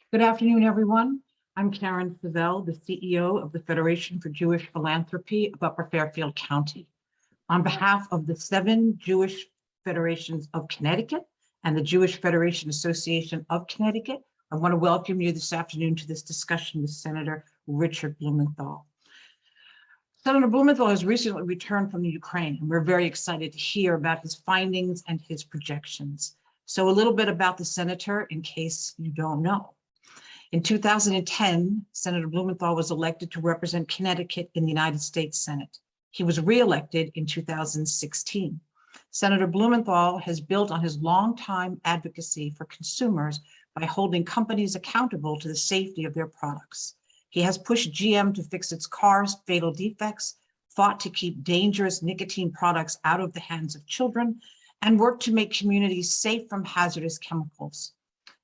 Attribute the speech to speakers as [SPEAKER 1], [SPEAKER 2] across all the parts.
[SPEAKER 1] Good afternoon, everyone. I'm Karen Savell, the CEO of the Federation for Jewish Philanthropy of Upper Fairfield County. On behalf of the 7 Jewish Federations of Connecticut and the Jewish Federation Association of Connecticut, I want to welcome you this afternoon to this discussion with Senator Richard Blumenthal. Senator Blumenthal has recently returned from the Ukraine, and we're very excited to hear about his findings and his projections. So a little bit about the senator in case you don't know. In 2010, Senator Blumenthal was elected to represent Connecticut in the United States Senate. He was reelected in 2016. Senator Blumenthal has built on his longtime advocacy for consumers by holding companies accountable to the safety of their products. He has pushed GM to fix its car's fatal defects, fought to keep dangerous nicotine products out of the hands of children, and worked to make communities safe from hazardous chemicals.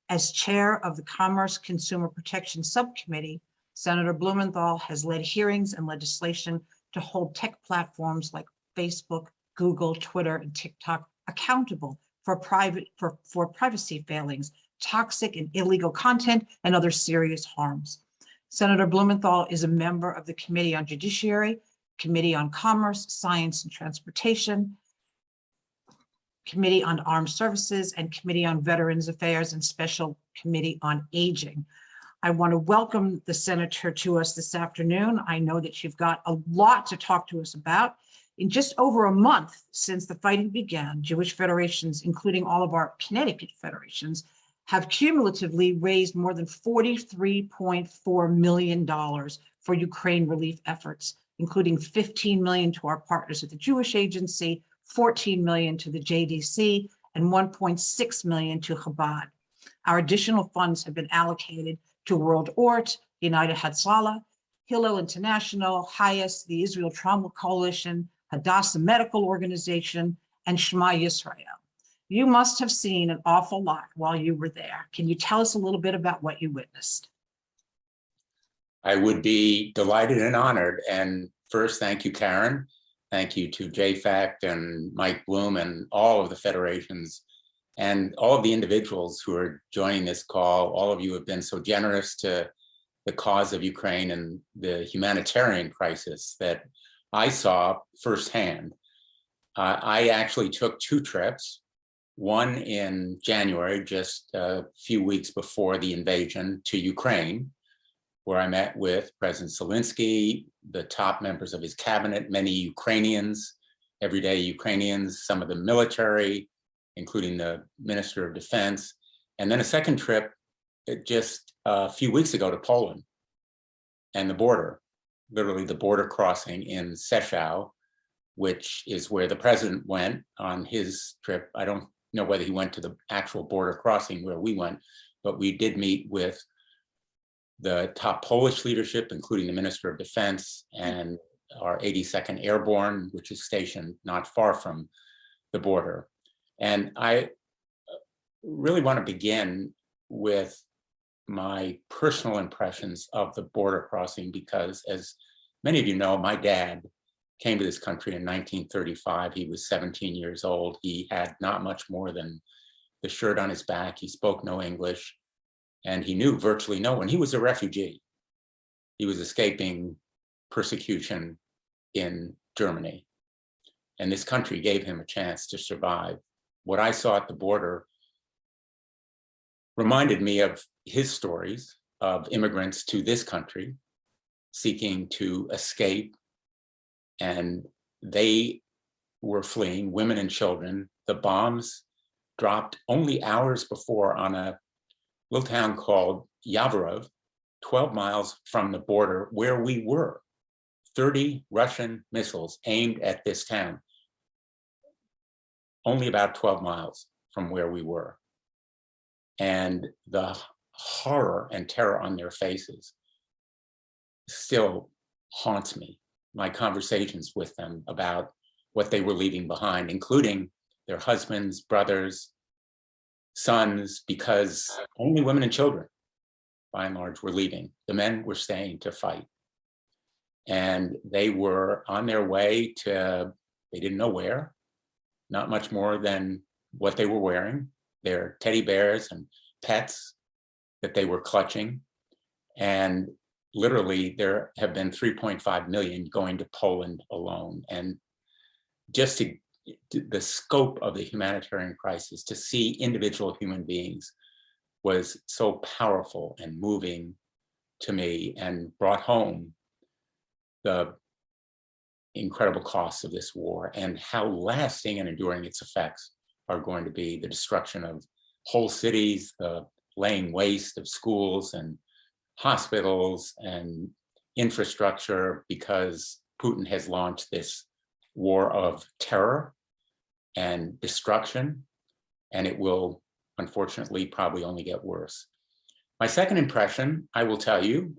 [SPEAKER 1] As chair of the Commerce Consumer Protection Subcommittee, Senator Blumenthal has led hearings and legislation to hold tech platforms like Facebook, Google, Twitter, and TikTok accountable for privacy failings, toxic and illegal content, and other serious harms. Senator Blumenthal is a member of the Committee on Judiciary, Committee on Commerce, Science and Transportation, Committee on Armed Services, and Committee on Veterans Affairs and Special Committee on Aging. I want to welcome the senator to us this afternoon. I know that you've got a lot to talk to us about. In just over a month since the fighting began, Jewish federations, including all of our Connecticut federations, have cumulatively raised more than $43.4 million for Ukraine relief efforts, including $15 million to our partners at the Jewish Agency, $14 million to the JDC, and $1.6 million to Chabad. Our additional funds have been allocated to World Ort, United Hatzalah, Hillel International, HIAS, the Israel Trauma Coalition, Hadassah Medical Organization, and Shema Yisrael. You must have seen an awful lot while you were there. Can you tell us a little bit about what you witnessed?
[SPEAKER 2] I would be delighted and honored. And first, thank you, Karen. Thank you to JFAC and Mike Bloom and all of the federations and all of the individuals who are joining this call. All of you have been so generous to the cause of Ukraine and the humanitarian crisis that I saw firsthand. I actually took 2 trips, one in January, just a few weeks before the invasion, to Ukraine, where I met with President Zelensky, the top members of his cabinet, many Ukrainians, everyday Ukrainians, some of the military, including the Minister of Defense, and then a second trip just a few weeks ago to Poland and the border, literally the border crossing in Seshau, which is where the president went on his trip. I don't know whether he went to the actual border crossing where we went, but we did meet with the top Polish leadership, including the Minister of Defense and our 82nd Airborne, which is stationed not far from the border. And I really want to begin with my personal impressions of the border crossing, because as many of you know, my dad came to this country in 1935. He was 17 years old. He had not much more than the shirt on his back. He spoke no English, and he knew virtually no one. He was a refugee. He was escaping persecution in Germany, and this country gave him a chance to survive. What I saw at the border reminded me of his stories of immigrants to this country seeking to escape, and they were fleeing, women and children. The bombs dropped only hours before on a little town called Yavorov, 12 miles from the border where we were. 30 Russian missiles aimed at this town, only about 12 miles from where we were. And the horror and terror on their faces still haunts me. My conversations with them about what they were leaving behind, including their husbands, brothers, sons, because only women and children, by and large, were leaving. The men were staying to fight. And they were on their way to, they didn't know where, not much more than what they were wearing, their teddy bears and pets, that they were clutching. And literally, there have been 3.5 million going to Poland alone. And just to the scope of the humanitarian crisis, to see individual human beings was so powerful and moving to me, and brought home the incredible costs of this war and how lasting and enduring its effects are going to be. The destruction of whole cities, the laying waste of schools and hospitals and infrastructure, because Putin has launched this war of terror and destruction, and it will unfortunately probably only get worse. My second impression, I will tell you,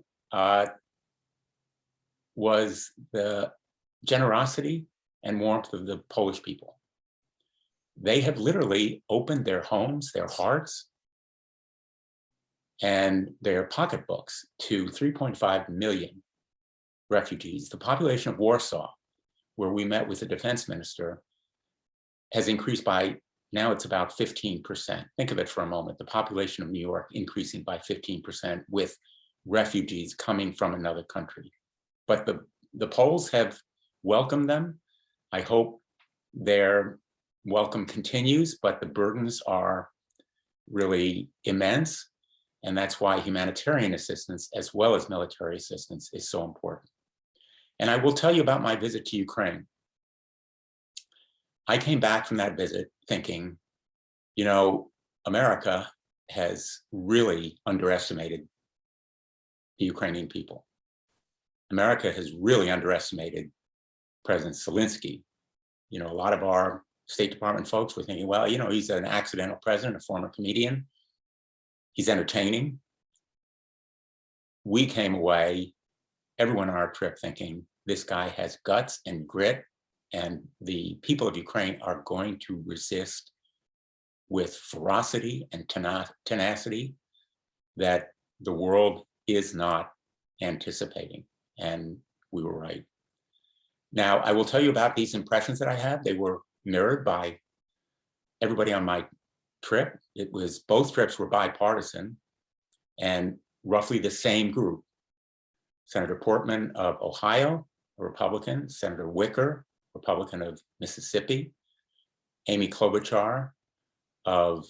[SPEAKER 2] was the generosity and warmth of the Polish people. They have literally opened their homes, their hearts, and their pocketbooks to 3.5 million refugees. The population of Warsaw, where we met with the defense minister, has increased by, now it's about 15%. Think of it for a moment, the population of New York increasing by 15% with refugees coming from another country. But the Poles have welcomed them. I hope their welcome continues, but the burdens are really immense. And that's why humanitarian assistance as well as military assistance is so important. And I will tell you about my visit to Ukraine. I came back from that visit thinking, you know, America has really underestimated the Ukrainian people. America has really underestimated President Zelensky. You know, a lot of our State Department folks were thinking, well, you know, he's an accidental president, a former comedian. He's entertaining. We came away, everyone on our trip, thinking this guy has guts and grit, and the people of Ukraine are going to resist with ferocity and tenacity that the world is not anticipating. And we were right. Now, I will tell you about these impressions that I had. They were mirrored by everybody on my trip. It was, both trips were bipartisan and roughly the same group. Senator Portman of Ohio, a Republican, Senator Wicker, Republican of Mississippi, Amy Klobuchar of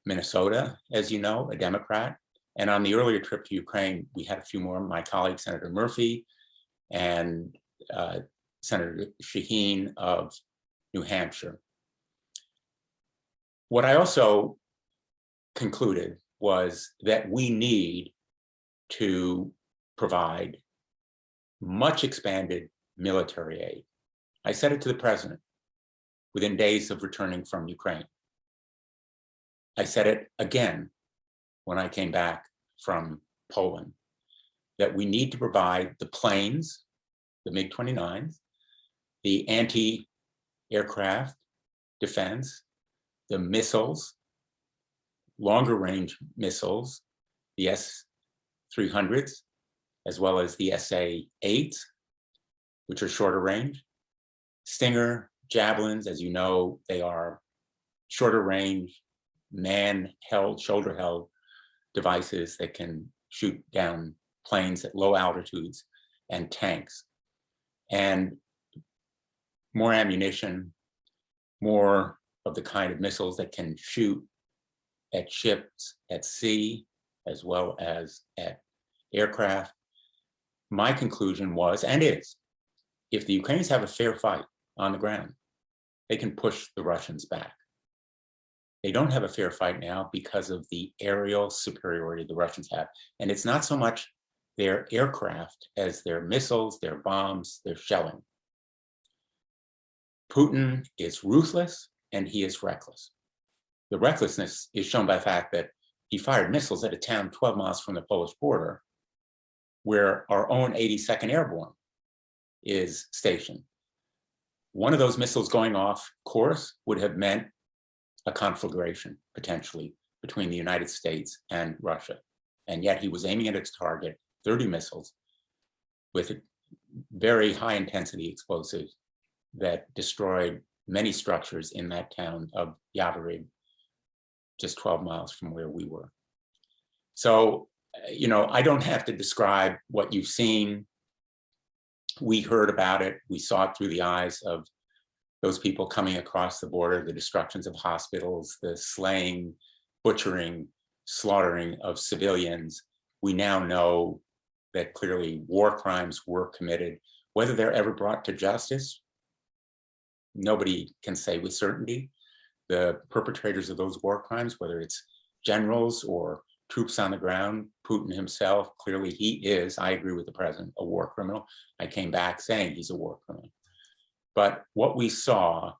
[SPEAKER 2] Minnesota, as you know, a Democrat. And on the earlier trip to Ukraine, we had a few more. My colleague, Senator Murphy, and Senator Shaheen of New Hampshire. What I also concluded was that we need to provide much expanded military aid. I said it to the president within days of returning from Ukraine. I said it again when I came back from Poland, that we need to provide the planes, the MiG-29s, the anti-aircraft defense, the missiles, longer range missiles, the S-300s, as well as the SA-8s, which are shorter range. Stinger, Javelins, as you know, they are shorter range, man-held, shoulder-held devices that can shoot down planes at low altitudes, and tanks. And more ammunition, more of the kind of missiles that can shoot at ships at sea, as well as at aircraft. My conclusion was, and is, if the Ukrainians have a fair fight on the ground, they can push the Russians back. They don't have a fair fight now because of the aerial superiority the Russians have. And it's not so much their aircraft as their missiles, their bombs, their shelling. Putin is ruthless and he is reckless. The recklessness is shown by the fact that he fired missiles at a town 12 miles from the Polish border, where our own 82nd Airborne is stationed. One of those missiles going off course would have meant a conflagration, potentially, between the United States and Russia. And yet he was aiming at its target, 30 missiles, with very high intensity explosives that destroyed many structures in that town of Yavoriv, just 12 miles from where we were. So, I don't have to describe what you've seen. We heard about it. We saw it through the eyes of those people coming across the border, the destructions of hospitals, the slaying, butchering, slaughtering of civilians. We now know that clearly war crimes were committed. Whether they're ever brought to justice, nobody can say with certainty. The perpetrators of those war crimes, whether it's generals or troops on the ground, Putin himself, clearly he is, I agree with the president, a war criminal. I came back saying he's a war criminal. But what we saw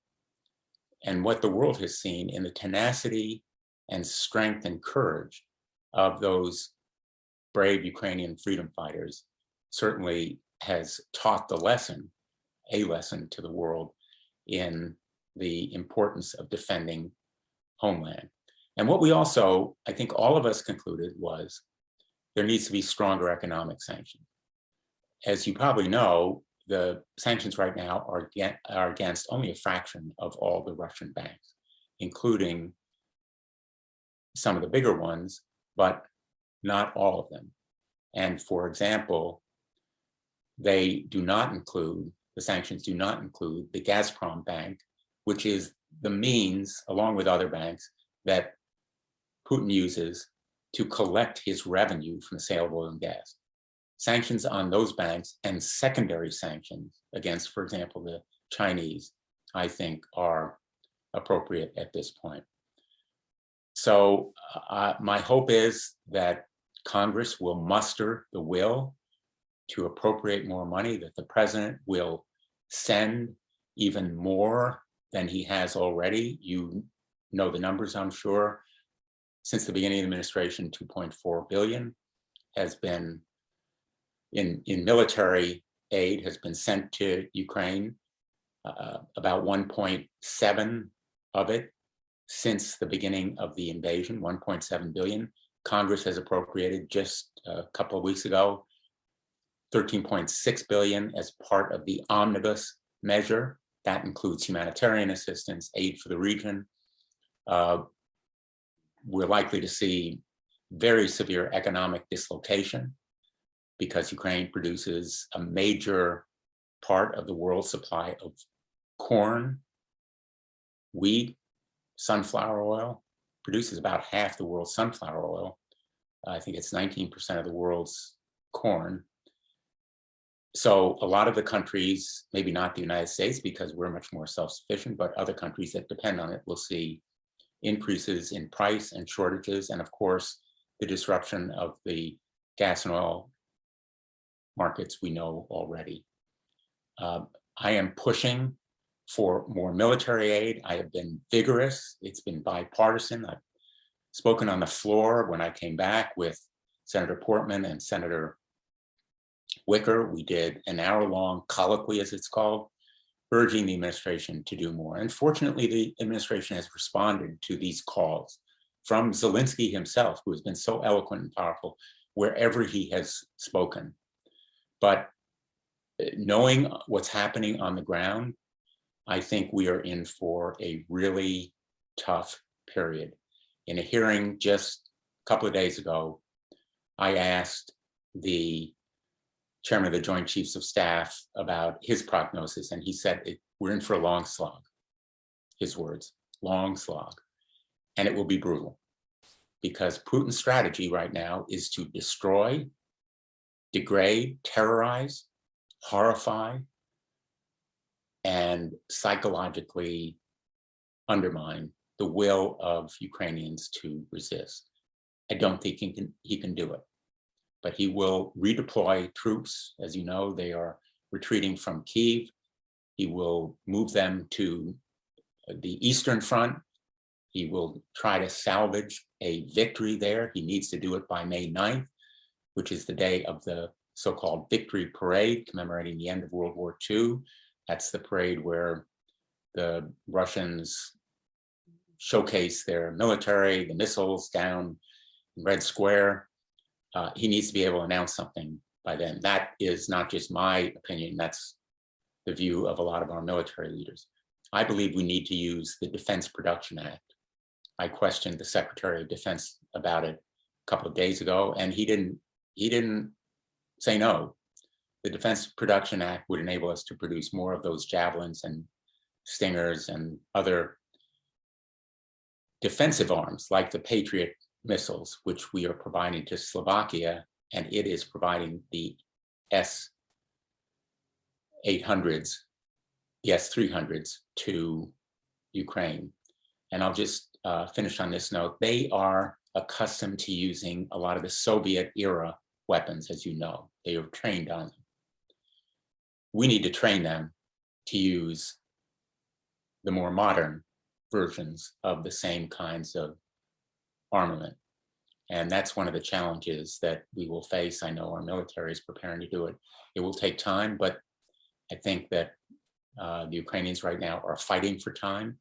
[SPEAKER 2] and what the world has seen in the tenacity and strength and courage of those brave Ukrainian freedom fighters certainly has taught a lesson to the world in the importance of defending homeland. And what we also, I think all of us concluded was there needs to be stronger economic sanctions. As you probably know, the sanctions right now are against only a fraction of all the Russian banks, including some of the bigger ones, but not all of them. And for example, the sanctions do not include the Gazprom bank, which is the means, along with other banks, that Putin uses to collect his revenue from the sale of oil and gas. Sanctions on those banks and secondary sanctions against, for example, the Chinese, I think are appropriate at this point. So my hope is that Congress will muster the will to appropriate more money, that the president will send even more than he has already. You know the numbers, I'm sure. Since the beginning of the administration, 2.4 billion has been in military aid has been sent to Ukraine, about 1.7 of it since the beginning of the invasion, 1.7 billion. Congress has appropriated just a couple of weeks ago 13.6 billion as part of the omnibus measure. That includes humanitarian assistance, aid for the region. We're likely to see very severe economic dislocation because Ukraine produces a major part of the world's supply of corn, wheat, sunflower oil, produces about half the world's sunflower oil. I think it's 19% of the world's corn. So a lot of the countries, maybe not the United States because we're much more self-sufficient, but other countries that depend on it will see increases in price and shortages, and of course, the disruption of the gas and oil markets we know already. I am pushing for more military aid. I have been vigorous. It's been bipartisan. I've spoken on the floor when I came back with Senator Portman and Senator Wicker. We did an hour-long colloquy, as it's called, urging the administration to do more. And fortunately, the administration has responded to these calls from Zelensky himself, who has been so eloquent and powerful wherever he has spoken. But knowing what's happening on the ground, I think we are in for a really tough period. In a hearing just a couple of days ago, I asked the chairman of the Joint Chiefs of Staff about his prognosis, and he said, we're in for a long slog. His words, long slog. And it will be brutal because Putin's strategy right now is to destroy, degrade, terrorize, horrify, and psychologically undermine the will of Ukrainians to resist. I don't think he can do it, but he will redeploy troops. As you know, they are retreating from Kyiv. He will move them to the Eastern Front. He will try to salvage a victory there. He needs to do it by May 9th, which is the day of the so-called Victory Parade commemorating the end of World War II. That's the parade where the Russians showcase their military, the missiles down in Red Square. He needs to be able to announce something by then. That is not just my opinion, that's the view of a lot of our military leaders. I believe we need to use the Defense Production Act. I questioned the Secretary of Defense about it a couple of days ago, and he didn't say no. The Defense Production Act would enable us to produce more of those javelins and Stingers and other defensive arms like the Patriot missiles, which we are providing to Slovakia, and it is providing the S-800s, the S-300s to Ukraine. And I'll just finish on this note. They are accustomed to using a lot of the Soviet era weapons, as you know. They are trained on them. We need to train them to use the more modern versions of the same kinds of armament. And that's one of the challenges that we will face. I know our military is preparing to do it. It will take time, but I think that the Ukrainians right now are fighting for time,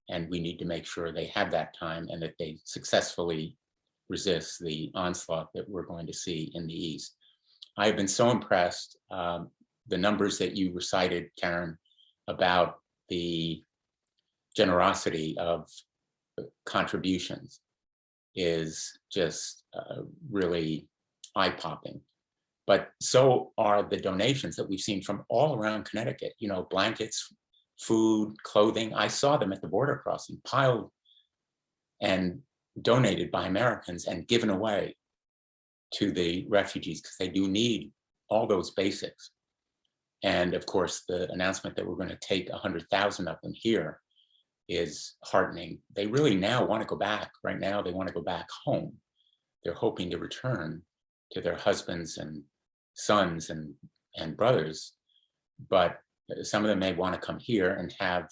[SPEAKER 2] and we need to make sure they have that time and that they successfully resist the onslaught that we're going to see in the East. I have been so impressed, the numbers that you recited, Karen, about the generosity of contributions is just really eye-popping. But so are the donations that we've seen from all around Connecticut, you know, blankets, food, clothing. I saw them at the border crossing, piled and donated by Americans and given away to the refugees because they do need all those basics. And of course, the announcement that we're going to take 100,000 of them here is heartening. They really now want to go back. Right now, they want to go back home. They're hoping to return to their husbands and sons and brothers, but some of them may want to come here and have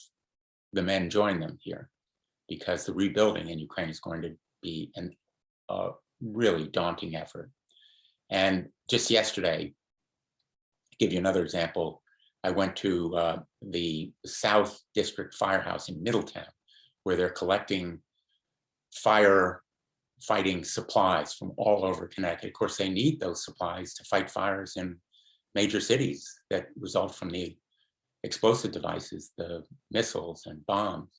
[SPEAKER 2] the men join them here, because the rebuilding in Ukraine is going to be a really daunting effort. And just yesterday, to give you another example, I went to the South District Firehouse in Middletown, where they're collecting firefighting supplies from all over Connecticut. Of course, they need those supplies to fight fires in major cities that result from the explosive devices, the missiles and bombs.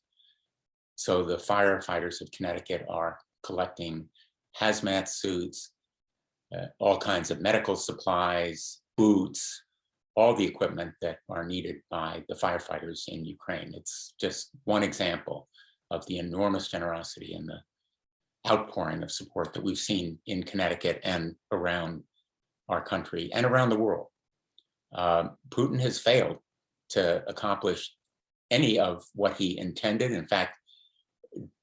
[SPEAKER 2] So the firefighters of Connecticut are collecting hazmat suits, all kinds of medical supplies, boots, all the equipment that are needed by the firefighters in Ukraine. It's just one example of the enormous generosity and the outpouring of support that we've seen in Connecticut and around our country and around the world. Putin has failed to accomplish any of what he intended. In fact,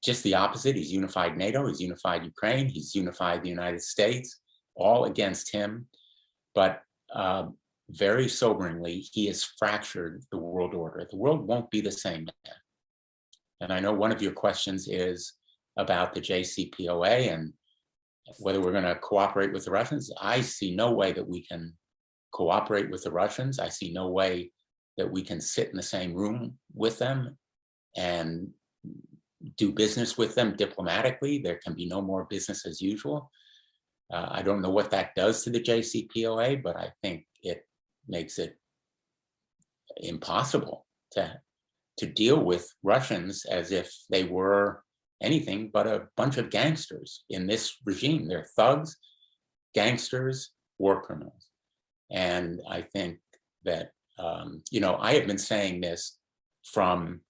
[SPEAKER 2] just the opposite. He's unified NATO, he's unified Ukraine, he's unified the United States, all against him. But very soberingly, he has fractured the world order. The world won't be the same now. And I know one of your questions is about the JCPOA and whether we're going to cooperate with the Russians. I see no way that we can cooperate with the Russians. I see no way that we can sit in the same room with them and do business with them diplomatically. There can be no more business as usual. I don't know what that does to the JCPOA, but I think it makes it impossible to deal with Russians as if they were anything but a bunch of gangsters in this regime. They're thugs, gangsters, war criminals. And I think that, I have been saying this from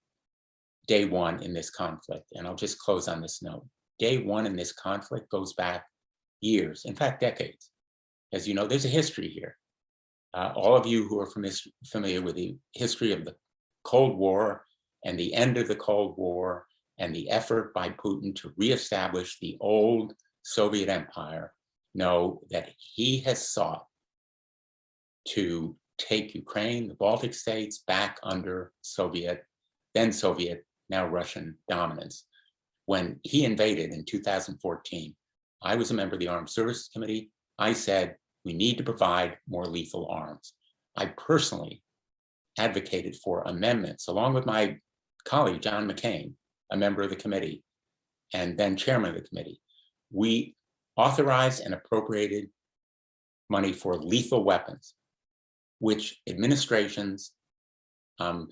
[SPEAKER 2] day one in this conflict, and I'll just close on this note. Day one in this conflict goes back years, in fact, decades. As you know, there's a history here. All of you who are familiar with the history of the Cold War and the end of the Cold War and the effort by Putin to reestablish the old Soviet empire know that he has sought to take Ukraine, the Baltic states, back under Soviet, then Soviet, now Russian dominance. When he invaded in 2014, I was a member of the Armed Services Committee. I said, we need to provide more lethal arms. I personally advocated for amendments, along with my colleague, John McCain, a member of the committee, and then chairman of the committee. We authorized and appropriated money for lethal weapons, which administrations,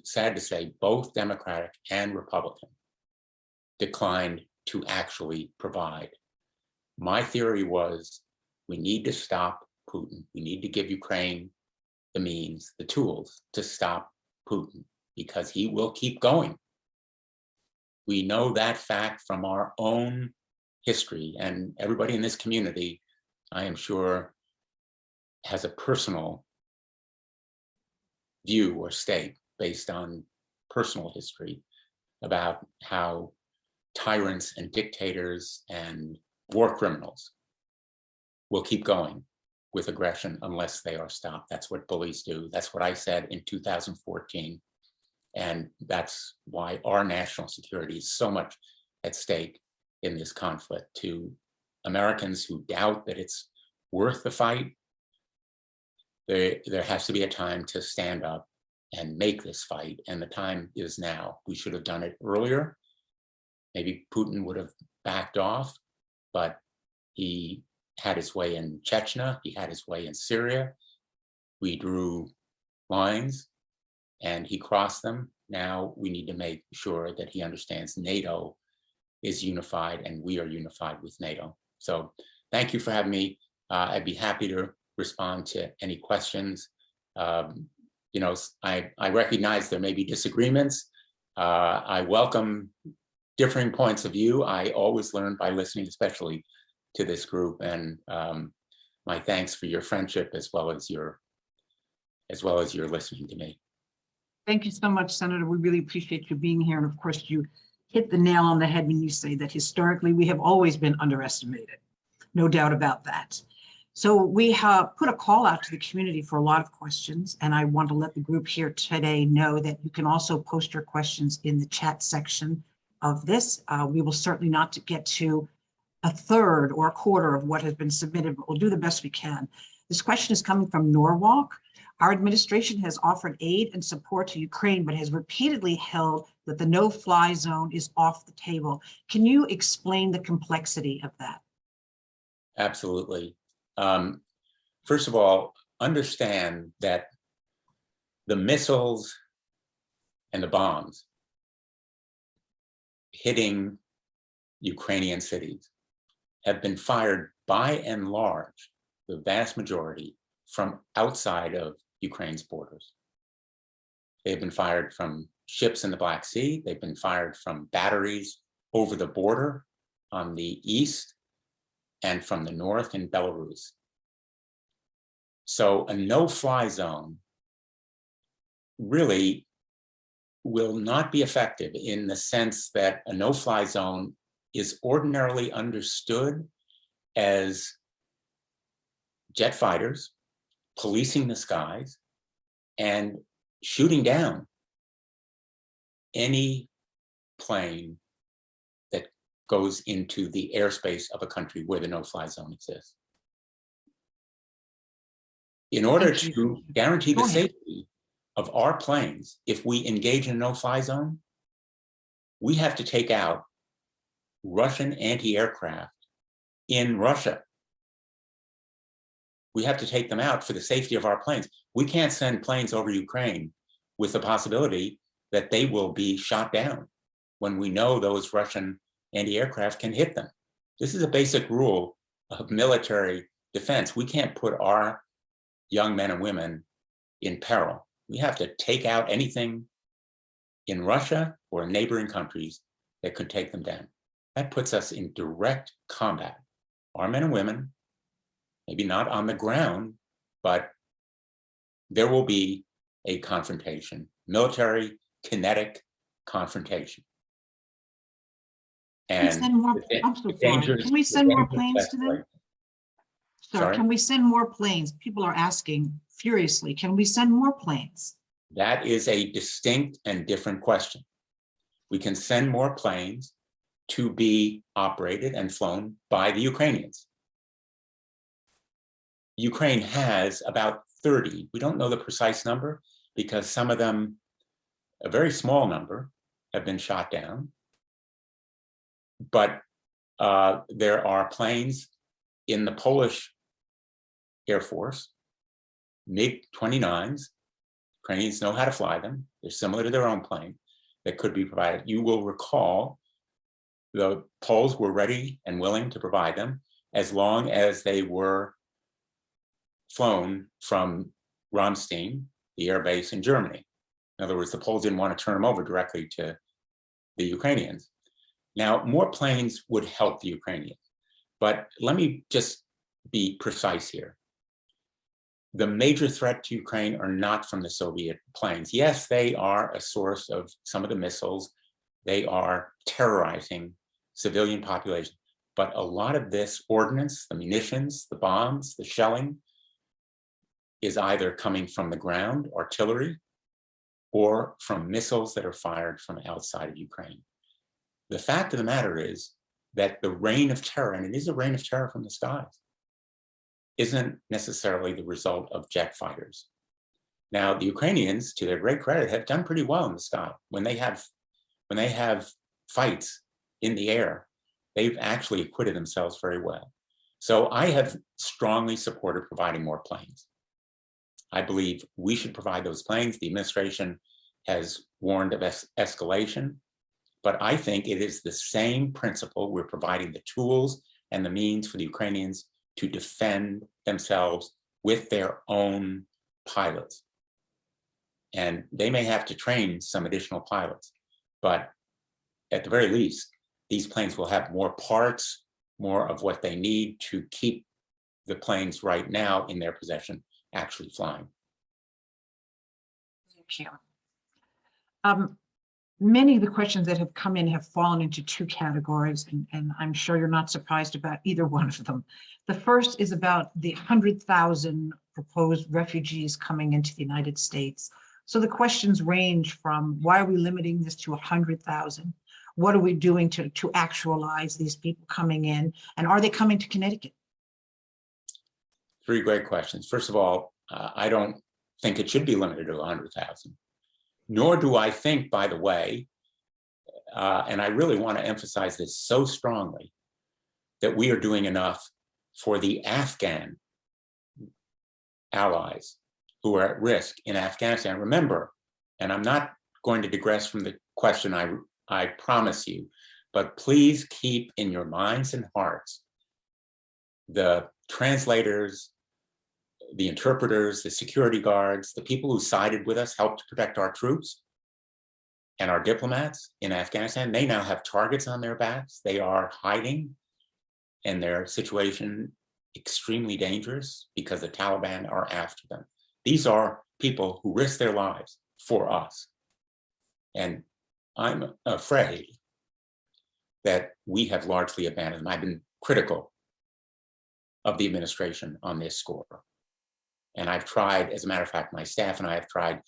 [SPEAKER 2] sad to say, both Democratic and Republican, declined to actually provide. My theory was we need to stop Putin. We need to give Ukraine the means, the tools to stop Putin, because he will keep going. We know that fact from our own history, and everybody in this community, I am sure, has a personal view or stake based on personal history about how tyrants and dictators and war criminals will keep going with aggression unless they are stopped. That's what bullies do. That's what I said in 2014. And that's why our national security is so much at stake in this conflict. To Americans who doubt that it's worth the fight, there has to be a time to stand up and make this fight, and the time is now. We should have done it earlier. Maybe Putin would have backed off, but he had his way in Chechnya, he had his way in Syria. We drew lines and he crossed them. Now we need to make sure that he understands NATO is unified and we are unified with NATO. So thank you for having me. I'd be happy to respond to any questions. You know, I recognize there may be disagreements. I welcome differing points of view. I always learn by listening, especially to this group, and my thanks for your friendship as well as your listening to me.
[SPEAKER 1] Thank you so much, Senator. We really appreciate you being here. And of course, you hit the nail on the head when you say that historically we have always been underestimated. No doubt about that. So we have put a call out to the community for a lot of questions, and I want to let the group here today know that you can also post your questions in the chat section of this. We will certainly not get to a third or a quarter of what has been submitted, but we'll do the best we can. This question is coming from Norwalk. Our administration has offered aid and support to Ukraine, but has repeatedly held that the no-fly zone is off the table. Can you explain the complexity of that?
[SPEAKER 2] Absolutely. First of all, understand that the missiles and the bombs hitting Ukrainian cities have been fired by and large, the vast majority, from outside of Ukraine's borders. They've been fired from ships in the Black Sea. They've been fired from batteries over the border on the east and from the north in Belarus. So a no-fly zone really will not be effective in the sense that a no-fly zone is ordinarily understood as jet fighters policing the skies and shooting down any plane that goes into the airspace of a country where the no-fly zone exists. In order to guarantee the safety of our planes, if we engage in a no-fly zone, we have to take out Russian anti-aircraft in Russia. We have to take them out for the safety of our planes. We can't send planes over Ukraine with the possibility that they will be shot down when we know those Russian anti-aircraft can hit them. This is a basic rule of military defense. We can't put our young men and women in peril. We have to take out anything in Russia or in neighboring countries that could take them down. That puts us in direct combat. Our men and women, maybe not on the ground, but there will be a confrontation, military, kinetic confrontation. And
[SPEAKER 1] can we send more planes to them? Sir, can we send more planes? People are asking furiously, can we send more planes?
[SPEAKER 2] That is a distinct and different question. We can send more planes to be operated and flown by the Ukrainians. Ukraine has about 30, we don't know the precise number because some of them, a very small number, have been shot down. But there are planes in the Polish Air Force, MiG-29s. Ukrainians know how to fly them. They're similar to their own plane that could be provided. You will recall the Poles were ready and willing to provide them. as long as they were flown from Ramstein, the air base in Germany. In other words, the Poles didn't want to turn them over directly to the Ukrainians. Now, more planes would help the Ukrainians, but let me just be precise here. The major threat to Ukraine are not from the Soviet planes. Yes, they are a source of some of the missiles. They are terrorizing civilian population. But a lot of this ordnance, the munitions, the bombs, the shelling, is either coming from the ground, artillery, or from missiles that are fired from outside of Ukraine. The fact of the matter is that the reign of terror, and it is a reign of terror from the skies, isn't necessarily the result of jet fighters. Now, the Ukrainians, to their great credit, have done pretty well in the sky. When they have fights in the air, they've actually acquitted themselves very well. So I have strongly supported providing more planes. I believe we should provide those planes. The administration has warned of escalation, but I think it is the same principle. We're providing the tools and the means for the Ukrainians to defend themselves with their own pilots. And they may have to train some additional pilots, but at the very least, these planes will have more parts, more of what they need to keep the planes right now in their possession actually flying.
[SPEAKER 1] Thank you. Many of the questions that have come in have fallen into two categories, and I'm sure you're not surprised about either one of them. The first is about the 100,000 proposed refugees coming into the United States. So the questions range from, why are we limiting this to 100,000? What are we doing to actualize these people coming in? And are they coming to Connecticut?
[SPEAKER 2] Three great questions. First of all, I don't think it should be limited to 100,000. Nor do I think, by the way, and I really want to emphasize this so strongly, that we are doing enough for the Afghan allies who are at risk in Afghanistan. Remember, and I'm not going to digress from the question, I promise you, but please keep in your minds and hearts the translators, the interpreters, the security guards, the people who sided with us, helped to protect our troops and our diplomats in Afghanistan. They now have targets on their backs. They are hiding, and their situation extremely dangerous because the Taliban are after them. These are people who risk their lives for us. And I'm afraid that we have largely abandoned them. I've been critical of the administration on this score. And I've tried, as a matter of fact, my staff and I have tried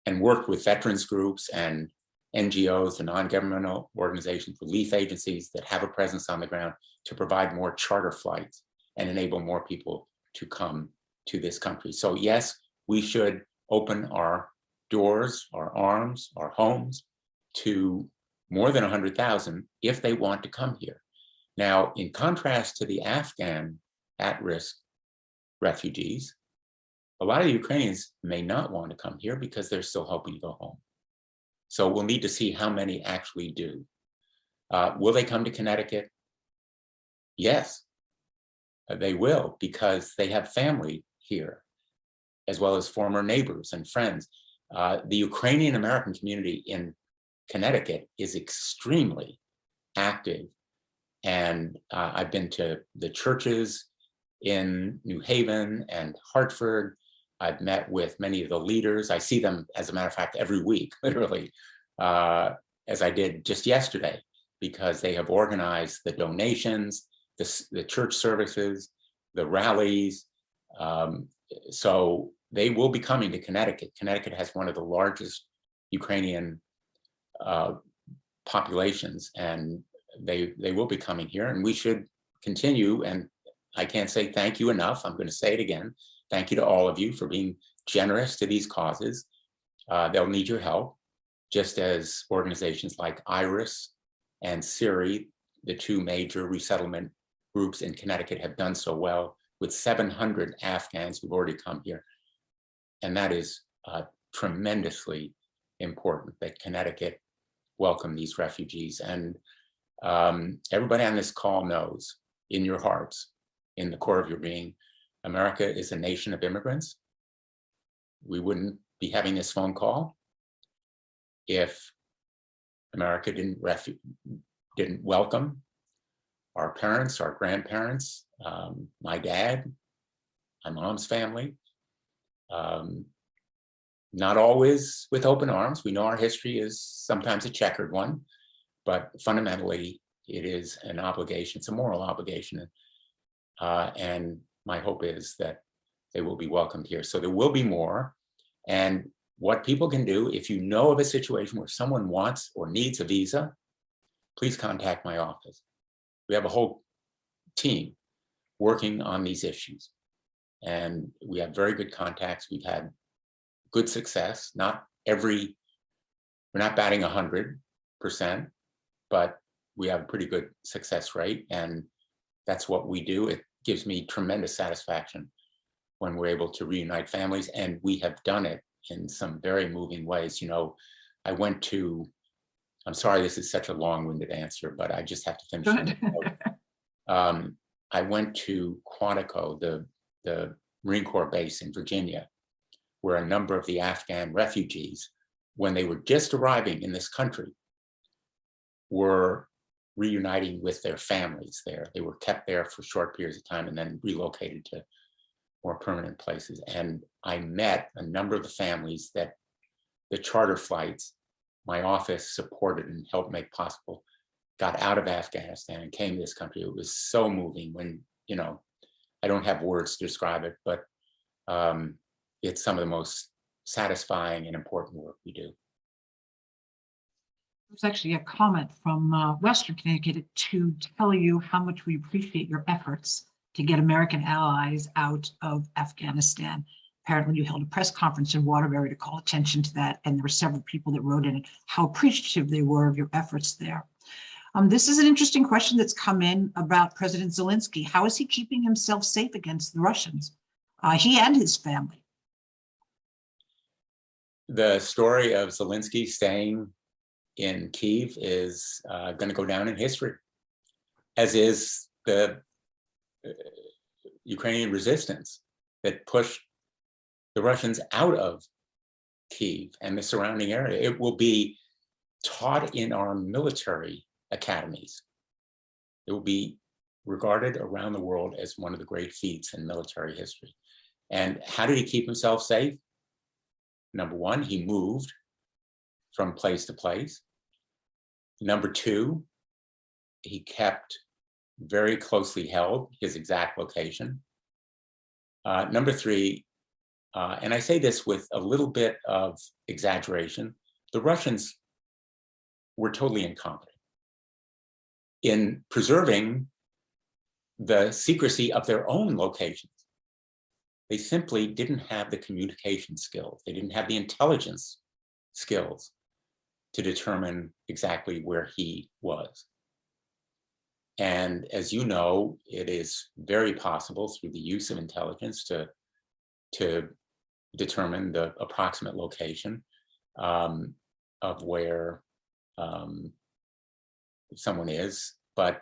[SPEAKER 2] and worked with veterans groups and NGOs, the non-governmental organizations, relief agencies that have a presence on the ground to provide more charter flights and enable more people to come to this country. So yes, we should open our doors, our arms, our homes to more than 100,000 if they want to come here. Now, in contrast to the Afghan at-risk refugees, a lot of Ukrainians may not want to come here because they're still hoping to go home. So we'll need to see how many actually do. Will they come to Connecticut? Yes, they will, because they have family here, as well as former neighbors and friends. The Ukrainian American community in Connecticut is extremely active. And I've been to the churches in New Haven and Hartford. I've met with many of the leaders. I see them, as a matter of fact, every week, literally, as I did just yesterday, because they have organized the donations, the church services, the rallies. So they will be coming to Connecticut. Connecticut has one of the largest Ukrainian populations, and they will be coming here, and we should continue. And I can't say thank you enough. I'm going to say it again. Thank you to all of you for being generous to these causes. They'll need your help, just as organizations like IRIS and CIRI, the two major resettlement groups in Connecticut, have done so well with 700 Afghans who've already come here. And that is tremendously important that Connecticut welcome these refugees. And everybody on this call knows in your hearts, in the core of your being, America is a nation of immigrants. We wouldn't be having this phone call if America didn't welcome our parents, our grandparents, my dad, my mom's family. Not always with open arms. We know our history is sometimes a checkered one, but fundamentally it is an obligation. It's a moral obligation. And my hope is that they will be welcomed here. So there will be more. And what people can do, if you know of a situation where someone wants or needs a visa, please contact my office. We have a whole team working on these issues. And we have very good contacts. We've had good success. We're not batting 100%, but we have a pretty good success rate. And that's what we do. It gives me tremendous satisfaction when we're able to reunite families. And we have done it in some very moving ways. You know, I'm sorry, this is such a long-winded answer, but I just have to finish. I went to Quantico, the Marine Corps base in Virginia, where a number of the Afghan refugees, when they were just arriving in this country, were reuniting with their families there. They were kept there for short periods of time and then relocated to more permanent places. And I met a number of the families that the charter flights my office supported and helped make possible, got out of Afghanistan and came to this country. It was so moving when, you know, I don't have words to describe it, but it's some of the most satisfying and important work we do.
[SPEAKER 1] There's actually a comment from Western Connecticut to tell you how much we appreciate your efforts to get American allies out of Afghanistan. Apparently you held a press conference in Waterbury to call attention to that, and there were several people that wrote in how appreciative they were of your efforts there. This is an interesting question that's come in about President Zelensky. How is he keeping himself safe against the Russians? He and his family.
[SPEAKER 2] The story of Zelensky staying in Kyiv is going to go down in history, as is the Ukrainian resistance that pushed the Russians out of Kyiv and the surrounding area. It will be taught in our military academies. It will be regarded around the world as one of the great feats in military history. And how did he keep himself safe? Number one, he moved from place to place. Number two, he kept very closely held his exact location. Number three, and I say this with a little bit of exaggeration, the Russians were totally incompetent in preserving the secrecy of their own locations. They simply didn't have the communication skills. They didn't have the intelligence skills to determine exactly where he was. And as you know, it is very possible through the use of intelligence to determine the approximate location of where someone is, but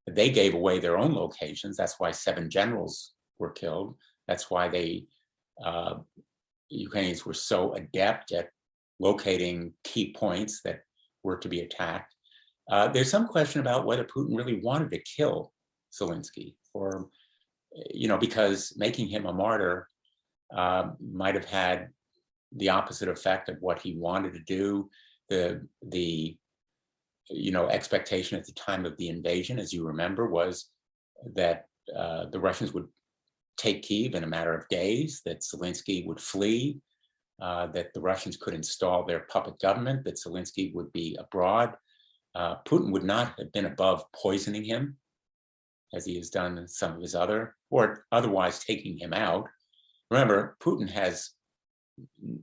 [SPEAKER 2] they gave away their own locations. That's why 7 generals were killed. That's why Ukrainians were so adept at locating key points that were to be attacked. There's some question about whether Putin really wanted to kill Zelensky, or, you know, because making him a martyr might have had the opposite effect of what he wanted to do. The expectation at the time of the invasion, as you remember, was that the Russians would take Kyiv in a matter of days, that Zelensky would flee, that the Russians could install their puppet government, that Zelensky would be abroad. Putin would not have been above poisoning him, as he has done in some of his or otherwise taking him out. Remember, Putin has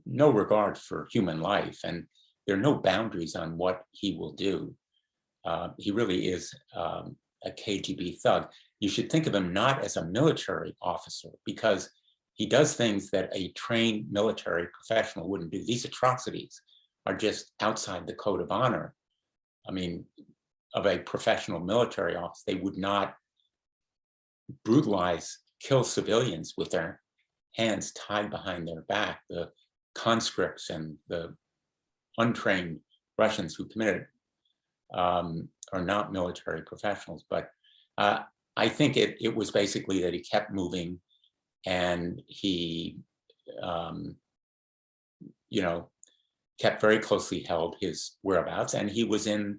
[SPEAKER 2] no regard for human life, and there are no boundaries on what he will do. He really is a KGB thug. You should think of him not as a military officer, because he does things that a trained military professional wouldn't do. These atrocities are just outside the code of honor. I mean, of a professional military officer, they would not brutalize, kill civilians with their hands tied behind their back. The conscripts and the untrained Russians who committed are not military professionals. But I think it was basically that he kept moving, and he, kept very closely held his whereabouts, and he was in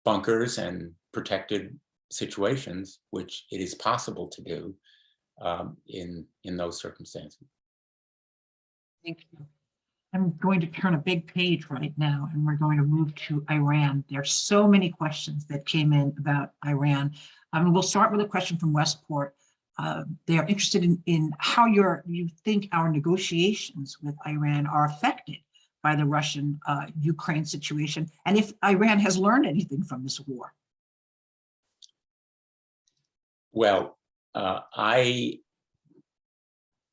[SPEAKER 2] bunkers and protected situations, which it is possible to do in those circumstances.
[SPEAKER 1] Thank you. I'm going to turn a big page right now, and we're going to move to Iran. There's so many questions that came in about Iran. We'll start with a question from Westport. They are interested in how you think our negotiations with Iran are affected by the Russian-Ukraine situation, and if Iran has learned anything from this war.
[SPEAKER 2] Well, I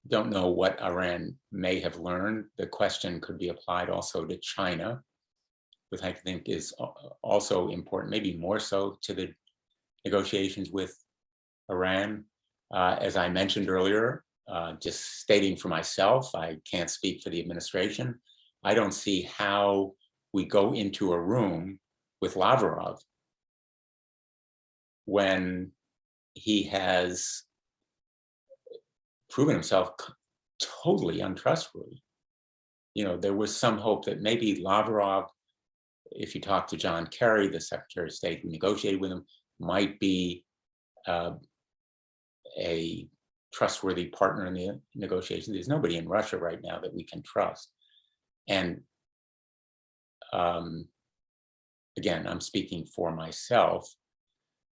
[SPEAKER 2] don't know what Iran may have learned. The question could be applied also to China, which I think is also important, maybe more so to the negotiations with Iran. As I mentioned earlier, just stating for myself, I can't speak for the administration. I don't see how we go into a room with Lavrov when he has proven himself totally untrustworthy. There was some hope that maybe Lavrov, if you talk to John Kerry, the Secretary of State who negotiated with him, might be a trustworthy partner in the negotiations. There's nobody in Russia right now that we can trust. And again, I'm speaking for myself,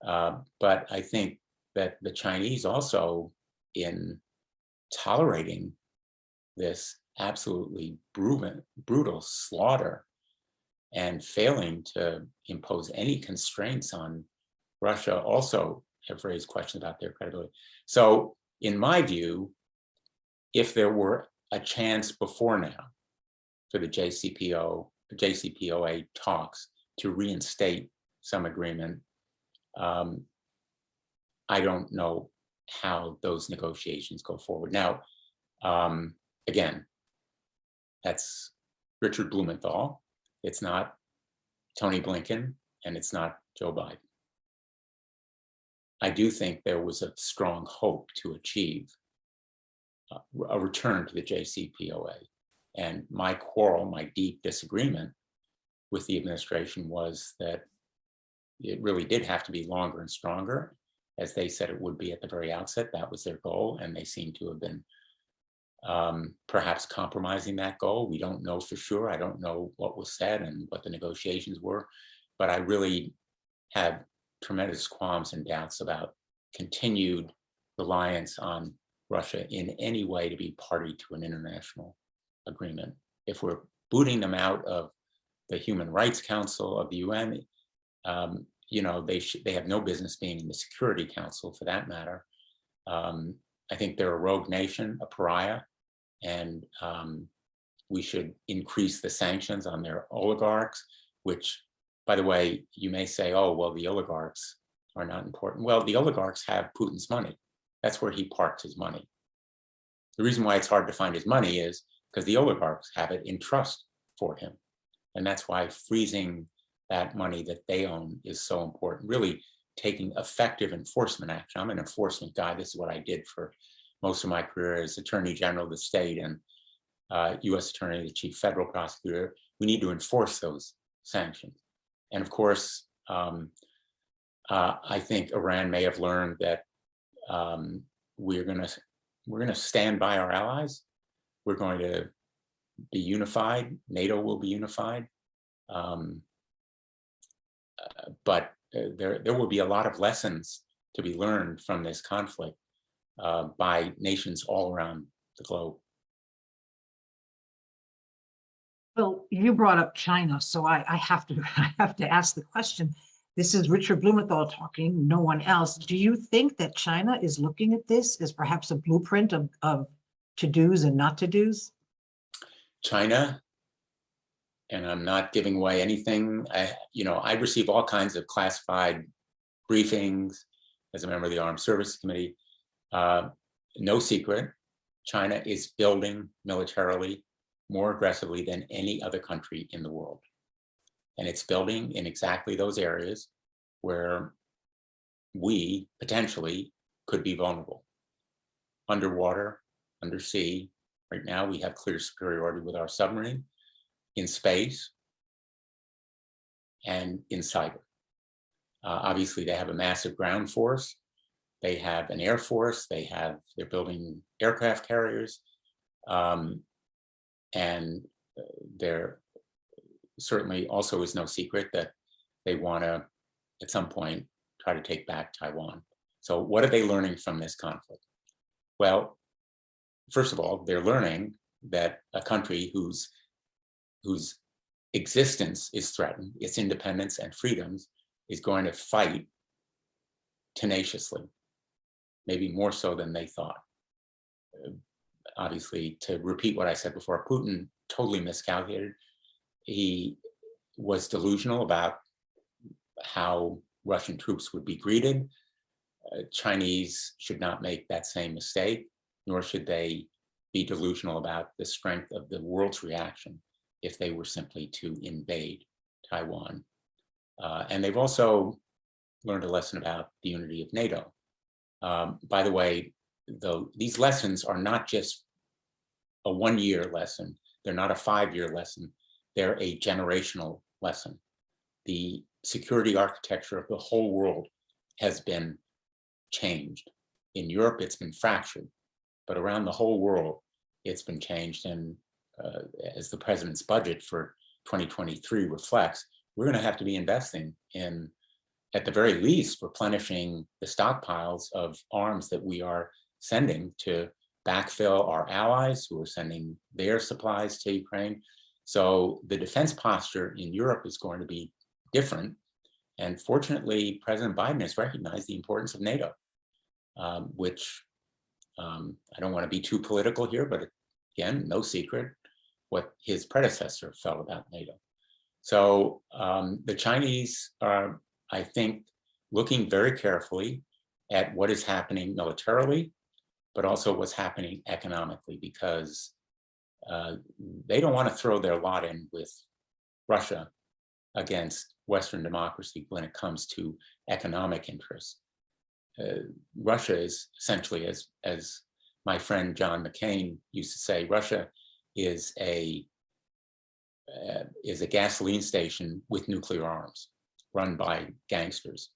[SPEAKER 2] but I think that the Chinese also, in tolerating this absolutely brutal slaughter and failing to impose any constraints on Russia, also have raised questions about their credibility. So in my view, if there were a chance before now for the JCPOA talks to reinstate some agreement, I don't know how those negotiations go forward. Now, again, that's Richard Blumenthal. It's not Tony Blinken, and it's not Joe Biden. I do think there was a strong hope to achieve a return to the JCPOA. And my quarrel, my deep disagreement with the administration was that it really did have to be longer and stronger, as they said it would be at the very outset. That was their goal, and they seem to have been perhaps compromising that goal. We don't know for sure. I don't know what was said and what the negotiations were, but I really have tremendous qualms and doubts about continued reliance on Russia in any way to be party to an international agreement. If we're booting them out of the Human Rights Council of the UN, they have no business being in the Security Council, for that matter. I think they're a rogue nation, a pariah, and we should increase the sanctions on their oligarchs, which, by the way, you may say, oh, well, the oligarchs are not important. Well, the oligarchs have Putin's money. That's where he parked his money. The reason why it's hard to find his money is because the oligarchs have it in trust for him. And that's why freezing that money that they own is so important, really taking effective enforcement action. I'm an enforcement guy. This is what I did for most of my career as Attorney General of the state and U.S. Attorney, the Chief Federal Prosecutor. We need to enforce those sanctions. And of course, I think Iran may have learned that we're going to stand by our allies. We're going to be unified. NATO will be unified. But there will be a lot of lessons to be learned from this conflict by nations all around the globe.
[SPEAKER 1] Well, you brought up China, so I have to ask the question. This is Richard Blumenthal talking, no one else. Do you think that China is looking at this as perhaps a blueprint of to-dos and not to-dos?
[SPEAKER 2] China, and I'm not giving away anything. I receive all kinds of classified briefings as a member of the Armed Services Committee. No secret, China is building militarily more aggressively than any other country in the world. And it's building in exactly those areas where we potentially could be vulnerable. Underwater, undersea. Right now, we have clear superiority with our submarine, in space, and in cyber. Obviously, they have a massive ground force. They have an air force. They're building aircraft carriers, and there certainly also is no secret that they want to, at some point, try to take back Taiwan. So, what are they learning from this conflict? Well, first of all, they're learning that a country whose existence is threatened, its independence and freedoms, is going to fight tenaciously, maybe more so than they thought. Obviously, to repeat what I said before, Putin totally miscalculated. He was delusional about how Russian troops would be greeted. Chinese should not make that same mistake, nor should they be delusional about the strength of the world's reaction if they were simply to invade Taiwan. And they've also learned a lesson about the unity of NATO. By the way, these lessons are not just a one-year lesson. They're not a 5-year lesson. They're a generational lesson. The security architecture of the whole world has been changed. In Europe, it's been fractured, but around the whole world, it's been changed. And as the president's budget for 2023 reflects, we're going to have to be investing in, at the very least, replenishing the stockpiles of arms that we are sending to backfill our allies who are sending their supplies to Ukraine. So the defense posture in Europe is going to be different. And fortunately, President Biden has recognized the importance of NATO, which I don't want to be too political here, but again, no secret what his predecessor felt about NATO. So the Chinese are, I think, looking very carefully at what is happening militarily, but also what's happening economically, because they don't want to throw their lot in with Russia against Western democracy when it comes to economic interests. Russia is essentially, as my friend John McCain used to say, Russia is a gasoline station with nuclear arms run by gangsters.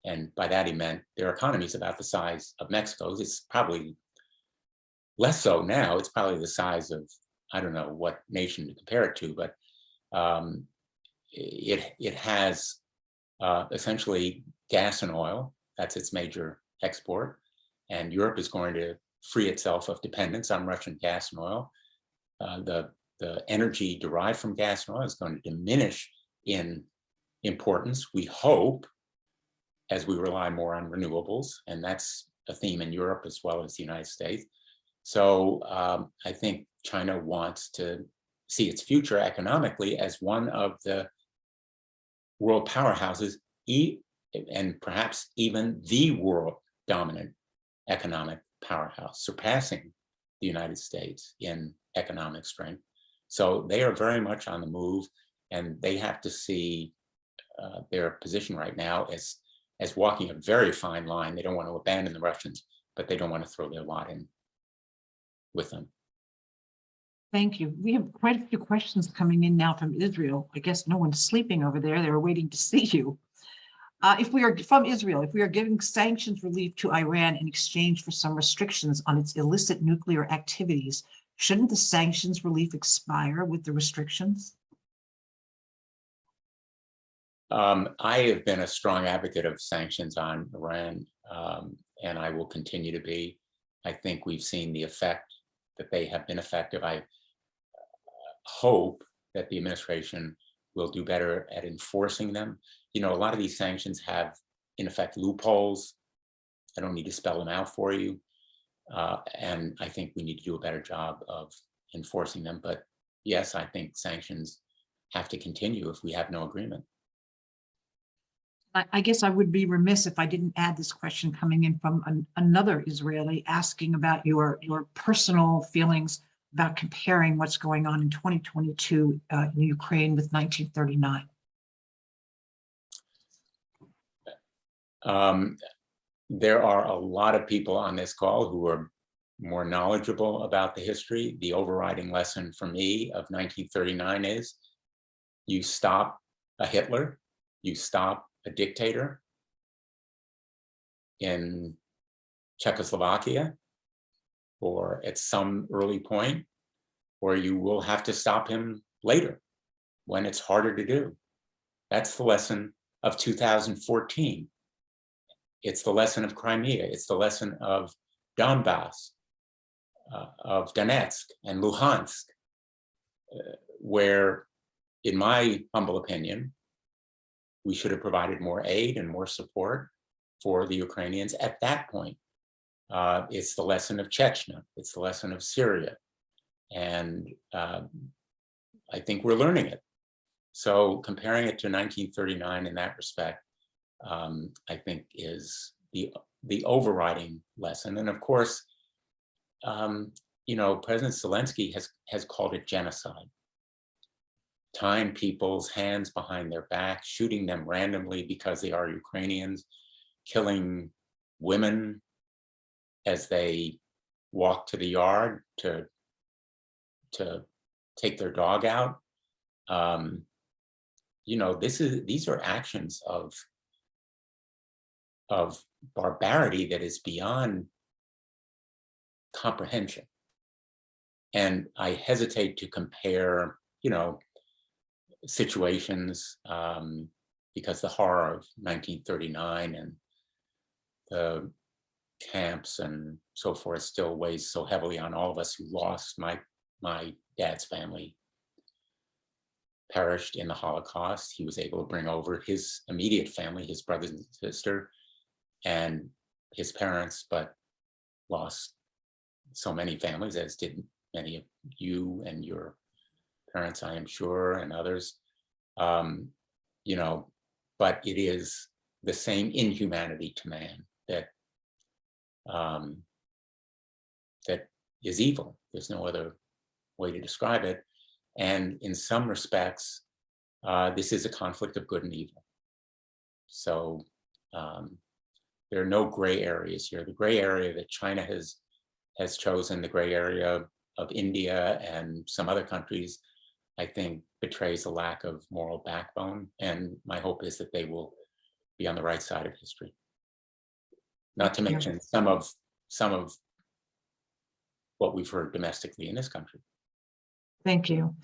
[SPEAKER 2] And by that he meant their economy is about the size of Mexico's. It's probably less so now. It's probably the size of, I don't know what nation to compare it to, but it has essentially gas and oil. That's its major export. And Europe is going to free itself of dependence on Russian gas and oil. The energy derived from gas and oil is going to diminish in importance, we hope, as we rely more on renewables. And that's a theme in Europe as well as the United States. So I think China wants to see its future economically as one of the world powerhouses, and perhaps even the world dominant economic powerhouse, surpassing the United States in economic strength. So they are very much on the move, and they have to see their position right now as walking a very fine line. They don't want to abandon the Russians, but they don't want to throw their lot in with them.
[SPEAKER 1] Thank you. We have quite a few questions coming in now from Israel. I guess no one's sleeping over there. They were waiting to see you. If we are from Israel, if we are giving sanctions relief to Iran in exchange for some restrictions on its illicit nuclear activities, shouldn't the sanctions relief expire with the restrictions?
[SPEAKER 2] I have been a strong advocate of sanctions on Iran, and I will continue to be. I think we've seen the effect that they have been effective. I hope that the administration will do better at enforcing them. You know, a lot of these sanctions have, in effect, loopholes. I don't need to spell them out for you. And I think we need to do a better job of enforcing them. But yes, I think sanctions have to continue if we have no agreement.
[SPEAKER 1] I guess I would be remiss if I didn't add this question coming in from another Israeli asking about your personal feelings about comparing what's going on in 2022 in Ukraine with 1939.
[SPEAKER 2] There are a lot of people on this call who are more knowledgeable about the history. The overriding lesson for me of 1939 is you stop a Hitler, you stop a dictator in Czechoslovakia or at some early point, or you will have to stop him later when it's harder to do. That's the lesson of 2014. It's the lesson of Crimea. It's the lesson of Donbass, of Donetsk and Luhansk, where, in my humble opinion, we should have provided more aid and more support for the Ukrainians at that point. It's the lesson of Chechnya. It's the lesson of Syria. And I think we're learning it. So comparing it to 1939 in that respect, I think is the overriding lesson. And of course, President Zelensky has called it genocide. Tying people's hands behind their back, shooting them randomly because they are Ukrainians, killing women as they walk to the yard to take their dog out. These are actions of barbarity that is beyond comprehension. And I hesitate to compare, situations because the horror of 1939 and the camps and so forth still weighs so heavily on all of us who lost. My dad's family perished in the Holocaust. He was able to bring over his immediate family, his brothers and sister, and his parents, but lost so many families, as did many of you and your parents, I am sure, and others. But it is the same inhumanity to man that is evil. There's no other way to describe it. And in some respects, this is a conflict of good and evil. So there are no gray areas here. The gray area that China has chosen, the gray area of India and some other countries, I think betrays a lack of moral backbone. And my hope is that they will be on the right side of history. Not to mention some of what we've heard domestically in this country.
[SPEAKER 1] Thank you.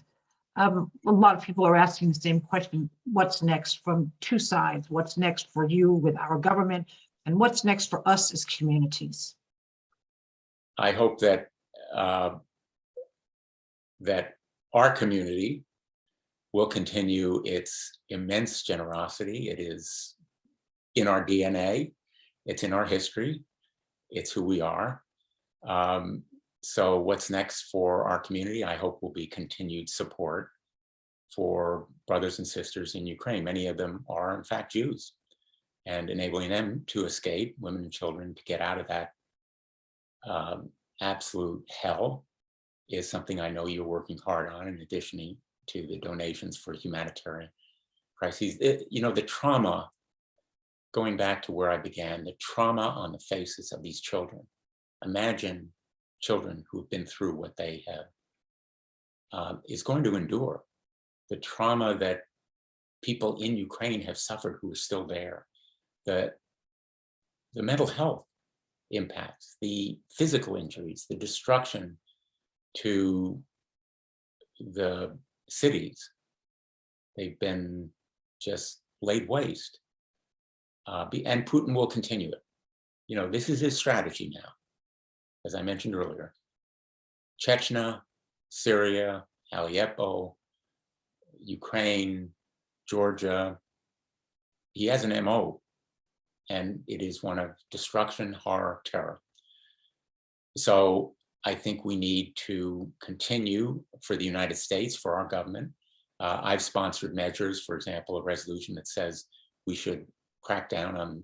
[SPEAKER 1] A lot of people are asking the same question. What's next from two sides? What's next for you with our government? And what's next for us as communities?
[SPEAKER 2] I hope that that our community will continue its immense generosity. It is in our DNA. It's in our history. It's who we are. So what's next for our community, I hope, will be continued support for brothers and sisters in Ukraine. Many of them are, in fact, Jews, and enabling them to escape, women and children, to get out of that absolute hell is something I know you're working hard on, in addition to the donations for humanitarian crises. The trauma, going back to where I began, the trauma on the faces of these children. Imagine children who've been through what they have is going to endure. The trauma that people in Ukraine have suffered who are still there, the mental health impacts, the physical injuries, the destruction to the cities. They've been just laid waste. And Putin will continue it. This is his strategy now. As I mentioned earlier, Chechnya, Syria, Aleppo, Ukraine, Georgia, he has an MO, and it is one of destruction, horror, terror. So I think we need to continue for the United States, for our government. I've sponsored measures, for example, a resolution that says we should crack down on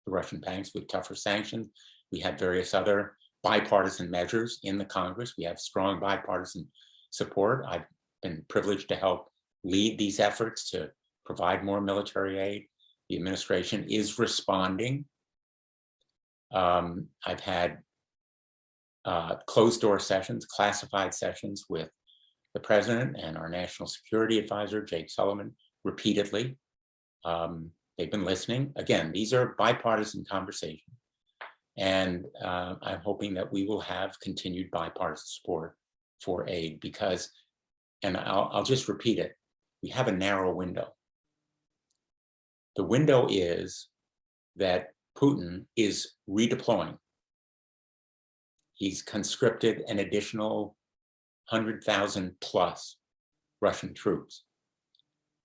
[SPEAKER 2] the Russian banks with tougher sanctions. We had various other bipartisan measures in the Congress. We have strong bipartisan support. I've been privileged to help lead these efforts to provide more military aid. The administration is responding. I've had closed door sessions, classified sessions with the president and our national security advisor, Jake Sullivan, repeatedly. They've been listening. Again, these are bipartisan conversations. And I'm hoping that we will have continued bipartisan support for aid because, and I'll just repeat it, we have a narrow window. The window is that Putin is redeploying. He's conscripted an additional 100,000 plus Russian troops.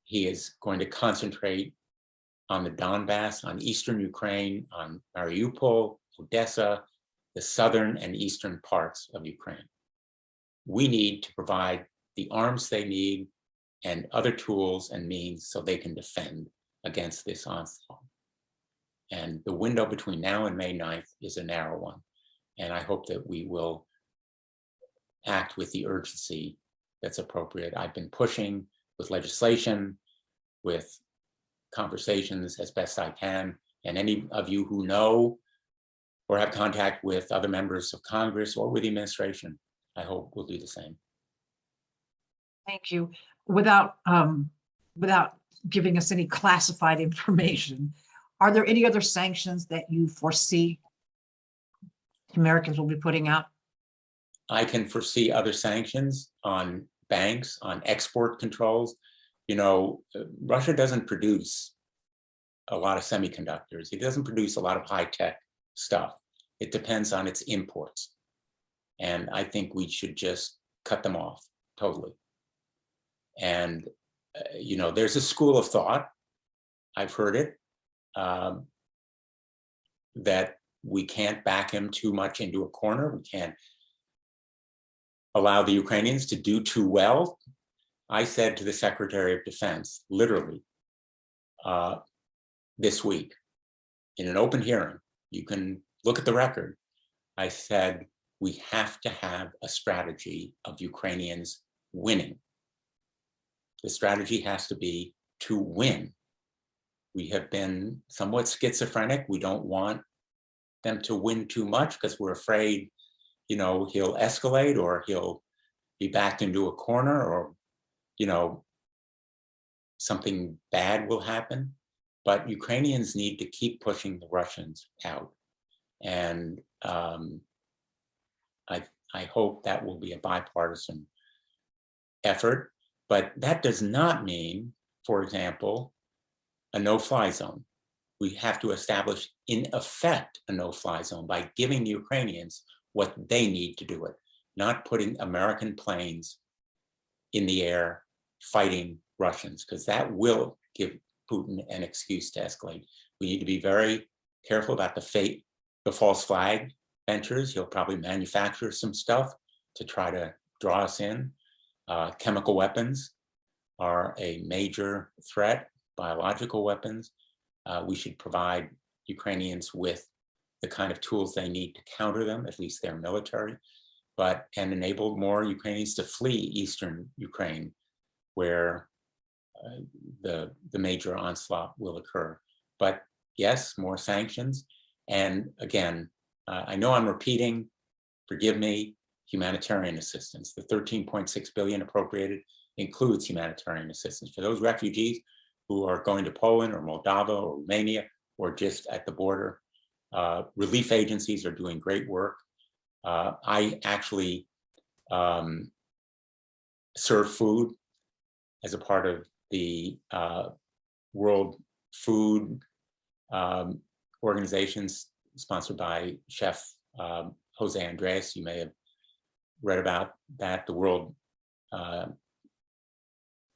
[SPEAKER 2] He is going to concentrate on the Donbass, on eastern Ukraine, on Mariupol, Odessa, the southern and eastern parts of Ukraine. We need to provide the arms they need and other tools and means so they can defend against this onslaught. And the window between now and May 9th is a narrow one. And I hope that we will act with the urgency that's appropriate. I've been pushing with legislation, with conversations as best I can. And any of you who know or have contact with other members of Congress or with the administration, I hope will do the same.
[SPEAKER 1] Thank you. Without giving us any classified information, are there any other sanctions that you foresee Americans will be putting out?
[SPEAKER 2] I can foresee other sanctions on banks, on export controls. You know, Russia doesn't produce a lot of semiconductors. It doesn't produce a lot of high-tech stuff. It depends on its imports. And I think we should just cut them off totally. And, you know, there's a school of thought, I've heard it, that we can't back him too much into a corner. We can't allow the Ukrainians to do too well. I said to the Secretary of Defense, literally, this week, in an open hearing, you can look at the record, I said, we have to have a strategy of Ukrainians winning. The strategy has to be to win. We have been somewhat schizophrenic. We don't want them to win too much because we're afraid, you know, he'll escalate or he'll be backed into a corner or, you know, something bad will happen. But Ukrainians need to keep pushing the Russians out. And I hope that will be a bipartisan effort. But that does not mean, for example, a no-fly zone. We have to establish, in effect, a no-fly zone by giving the Ukrainians what they need to do it, not putting American planes in the air fighting Russians, because that will give Putin an excuse to escalate. We need to be very careful about the false flag ventures. He'll probably manufacture some stuff to try to draw us in. Chemical weapons are a major threat, biological weapons. We should provide Ukrainians with the kind of tools they need to counter them, at least their military, and enable more Ukrainians to flee eastern Ukraine, where the major onslaught will occur. But yes, more sanctions. And again, I know I'm repeating, forgive me, humanitarian assistance. The 13.6 billion appropriated includes humanitarian assistance for those refugees who are going to Poland or Moldova or Romania or just at the border. Relief agencies are doing great work. I actually serve food as a part of the World Food Organizations sponsored by Chef Jose Andres. You may have read about that, the World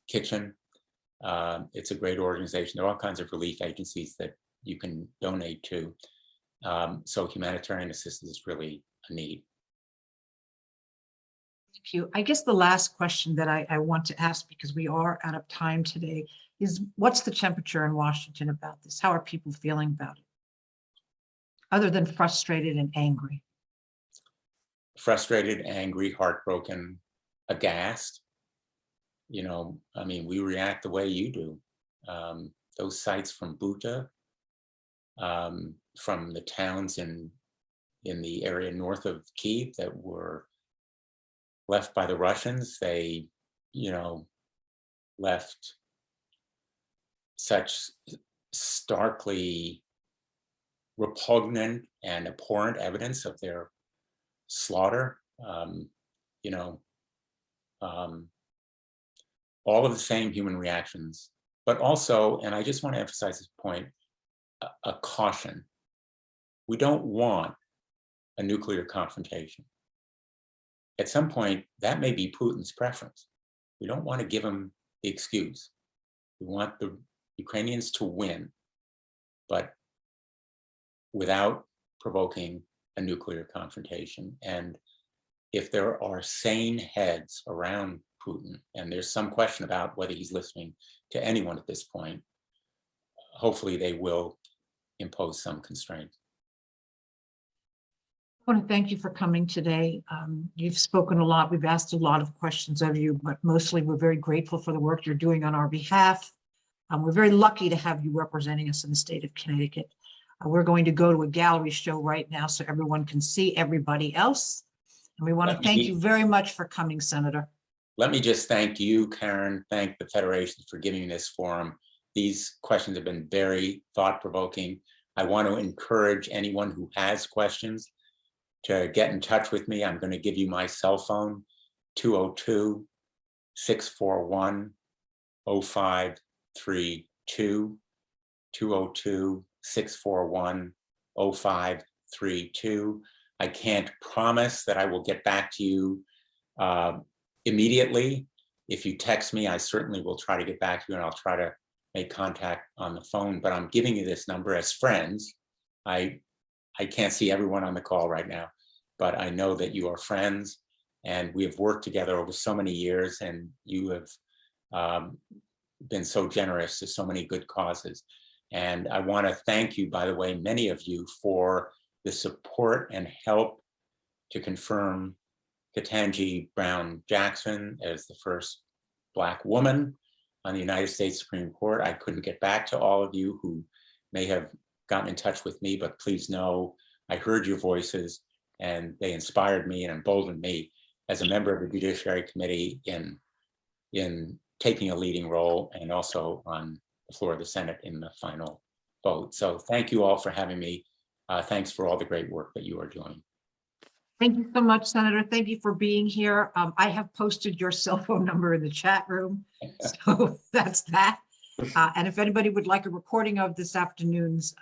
[SPEAKER 2] Kitchen. It's a great organization. There are all kinds of relief agencies that you can donate to. So humanitarian assistance is really a need.
[SPEAKER 1] you. I guess the last question that I want to ask, because we are out of time today, is what's the temperature in Washington about this? How are people feeling about it? Other than frustrated and angry.
[SPEAKER 2] Frustrated, angry, heartbroken, aghast. You know, I mean, we react the way you do. Those sites from Buta, from the towns in the area north of Kyiv that were left by the Russians, they, you know, left such starkly repugnant and abhorrent evidence of their slaughter. You know, all of the same human reactions, but also, and I just want to emphasize this point, a caution. We don't want a nuclear confrontation. At some point, that may be Putin's preference. We don't want to give him the excuse. We want the Ukrainians to win, but without provoking a nuclear confrontation. And if there are sane heads around Putin, and there's some question about whether he's listening to anyone at this point, hopefully they will impose some constraints.
[SPEAKER 1] I want to thank you for coming today. You've spoken a lot. We've asked a lot of questions of you, but mostly we're very grateful for the work you're doing on our behalf. We're very lucky to have you representing us in the state of Connecticut. We're going to go to a gallery show right now so everyone can see everybody else. And we want to thank you very much for coming, Senator.
[SPEAKER 2] Let me just thank you, Karen, thank the Federation for giving this forum. These questions have been very thought-provoking. I want to encourage anyone who has questions to get in touch with me. I'm going to give you my cell phone, 202-641-0532, 202-641-0532. I can't promise that I will get back to you immediately. If you text me, I certainly will try to get back to you, and I'll try to make contact on the phone, but I'm giving you this number as friends. I can't see everyone on the call right now, but I know that you are friends, and we have worked together over so many years, and you have been so generous to so many good causes. And I want to thank you, by the way, many of you, for the support and help to confirm Ketanji Brown Jackson as the first Black woman on the United States Supreme Court. I couldn't get back to all of you who may have gotten in touch with me, but please know I heard your voices, and they inspired me and emboldened me as a member of the Judiciary Committee in taking a leading role, and also on the floor of the Senate in the final vote. So thank you all for having me. Thanks for all the great work that you are doing.
[SPEAKER 1] Thank you so much, Senator. Thank you for being here. I have posted your cell phone number in the chat room, so that's that. And if anybody would like a recording of this afternoon's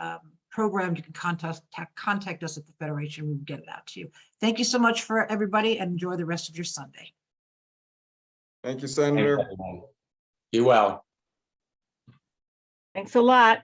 [SPEAKER 1] program, you can contact us at the Federation. We will get it out to you. Thank you so much for everybody, and enjoy the rest of your Sunday.
[SPEAKER 3] Thank you, Senator.
[SPEAKER 2] Be well.
[SPEAKER 4] Thanks a lot.